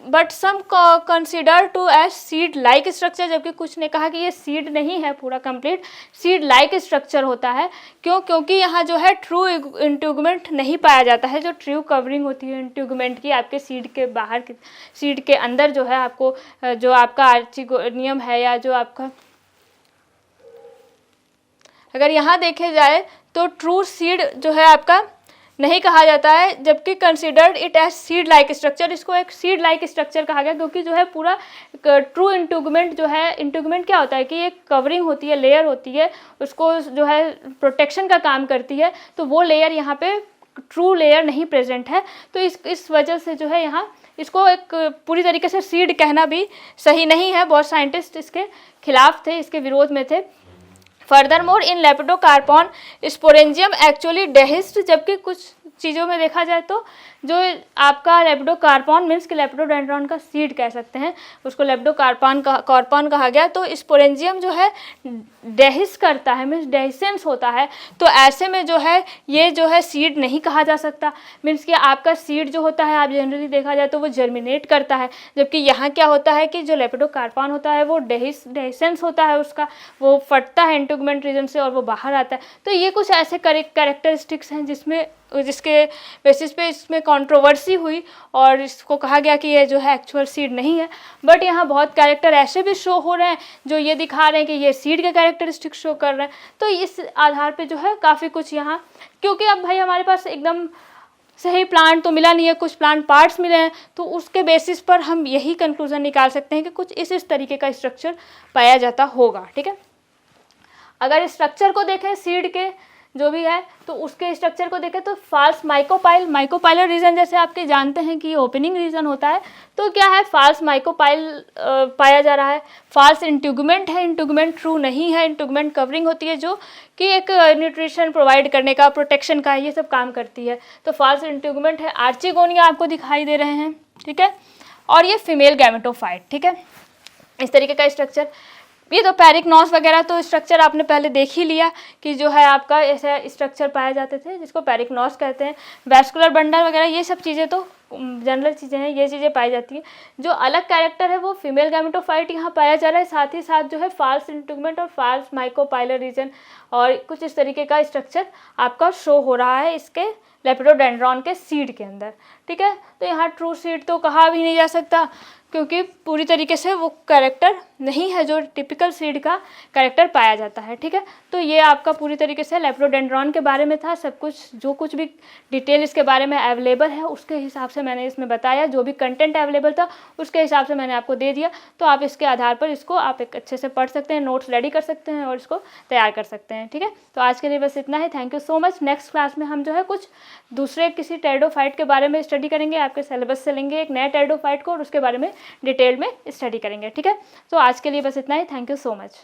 But some consider to as seed like structure, जबकि कुछ ने कहा कि ये सीड नहीं है, पूरा कंप्लीट सीड लाइक स्ट्रक्चर होता है। क्योंकि यहाँ जो है ट्रू इंट्यूगमेंट नहीं पाया जाता है, जो ट्रू कवरिंग होती है इंट्यूगमेंट की आपके सीड के बाहर की, सीड के अंदर जो है आपको जो आपका आर्चिगोनियम है या जो आपका, अगर यहाँ देखे जाए तो ट्रू सीड जो है आपका नहीं कहा जाता है, जबकि considered it as seed like structure. इसको एक सीड लाइक स्ट्रक्चर कहा गया क्योंकि जो है पूरा ट्रू इंट्यूगमेंट जो है, इंट्यूगमेंट क्या होता है कि एक कवरिंग होती है, लेयर होती है, उसको जो है प्रोटेक्शन का काम करती है, तो वो लेयर यहाँ पे ट्रू लेयर नहीं प्रेजेंट है। तो इस वजह से जो है यहाँ इसको एक पूरी तरीके से सीड कहना भी सही नहीं है। बहुत साइंटिस्ट इसके खिलाफ थे, इसके विरोध में थे। फर्दरमोर इन लेपिडोकार्पॉन स्पोरेंजियम एक्चुअली डेहिस्ड, जबकि कुछ चीज़ों में देखा जाए तो जो आपका लेपिडोकार्पॉन मीन्स कि लेपिडोडेंड्रॉन का सीड कह सकते हैं, उसको लेपिडोकार्पॉन कहा गया। तो स्पोरेंजियम जो है डेहिस करता है, मीन्स डेहिसेंस होता है। तो ऐसे में जो है ये जो है सीड नहीं कहा जा सकता, मीन्स कि आपका सीड जो होता है आप जनरली देखा जाए तो वो जर्मिनेट करता है, जबकि यहाँ क्या होता है कि जो लेपिडोकार्पॉन होता है वो डेहिसेंस होता है, उसका वो फटता है इंटीगुमेंट रीजन से और वो बाहर आता है। तो ये कुछ ऐसे कैरेक्टरिस्टिक्स हैं जिसके बेसिस पे इसमें कंट्रोवर्सी हुई और इसको कहा गया कि ये जो है एक्चुअल सीड नहीं है। बट यहाँ बहुत कैरेक्टर ऐसे भी शो हो रहे हैं जो ये दिखा रहे हैं कि ये सीड के कैरेक्टरिस्टिक शो कर रहे हैं। तो इस आधार पे जो है काफ़ी कुछ यहाँ, क्योंकि अब भाई हमारे पास एकदम सही प्लांट तो मिला नहीं है, कुछ प्लांट पार्ट्स मिले हैं, तो उसके बेसिस पर हम यही कंक्लूजन निकाल सकते हैं कि कुछ इस तरीके का स्ट्रक्चर पाया जाता होगा। ठीक है, अगर स्ट्रक्चर को देखें सीड के जो भी है तो उसके स्ट्रक्चर को देखें तो फाल्स माइकोपाइलर रीजन, जैसे आपके जानते हैं कि ओपनिंग रीजन होता है, तो क्या है फाल्स माइकोपाइल पाया जा रहा है। फाल्स इंटीगुमेंट है, इंटीगुमेंट ट्रू नहीं है, इंटीगुमेंट कवरिंग होती है जो कि एक न्यूट्रिशन प्रोवाइड करने का, प्रोटेक्शन का, ये सब काम करती है। तो फाल्स इंटीगुमेंट है। आर्चिगोनिया आपको दिखाई दे रहे हैं, ठीक है, और ये फीमेल गैमेटोफाइट। ठीक है, इस तरीके का स्ट्रक्चर। ये तो पेरिकनॉस वगैरह तो स्ट्रक्चर आपने पहले देख ही लिया कि जो है आपका ऐसे स्ट्रक्चर पाए जाते थे जिसको पेरिकनॉस कहते हैं। वैस्कुलर बंडल वगैरह ये सब चीज़ें तो जनरल चीज़ें हैं, ये चीज़ें पाई जाती हैं। जो अलग कैरेक्टर है वो फीमेल गैमेटोफाइट यहाँ पाया जा रहा है, साथ ही साथ जो है फाल्स इंटीगुमेंट और फाल्स माइकोपाइलर रीजन और कुछ इस तरीके का स्ट्रक्चर आपका शो हो रहा है इसके लेपिडोडेंड्रॉन के सीड के अंदर। ठीक है, तो यहाँ ट्रू सीड तो कहा भी नहीं जा सकता क्योंकि पूरी तरीके से वो कैरेक्टर नहीं है जो टिपिकल सीड का कैरेक्टर पाया जाता है। ठीक है, तो ये आपका पूरी तरीके से लेपिडोडेंड्रॉन के बारे में था। सब कुछ जो कुछ भी डिटेल इसके बारे में अवेलेबल है उसके हिसाब से मैंने इसमें बताया, जो भी कंटेंट अवेलेबल था उसके हिसाब से मैंने आपको दे दिया। तो आप इसके आधार पर इसको आप एक अच्छे से पढ़ सकते हैं, नोट्स रेडी कर सकते हैं और इसको तैयार कर सकते हैं। ठीक है, तो आज के लिए बस इतना ही। Thank you so much. Next class में हम जो है कुछ दूसरे किसी टेरिडोफाइट के बारे में स्टडी करेंगे, आपके सिलेबस से लेंगे एक नए टेरिडोफाइट को और उसके बारे में डिटेल में स्टडी करेंगे। ठीक है, तो आज के लिए बस इतना ही। Thank you so much.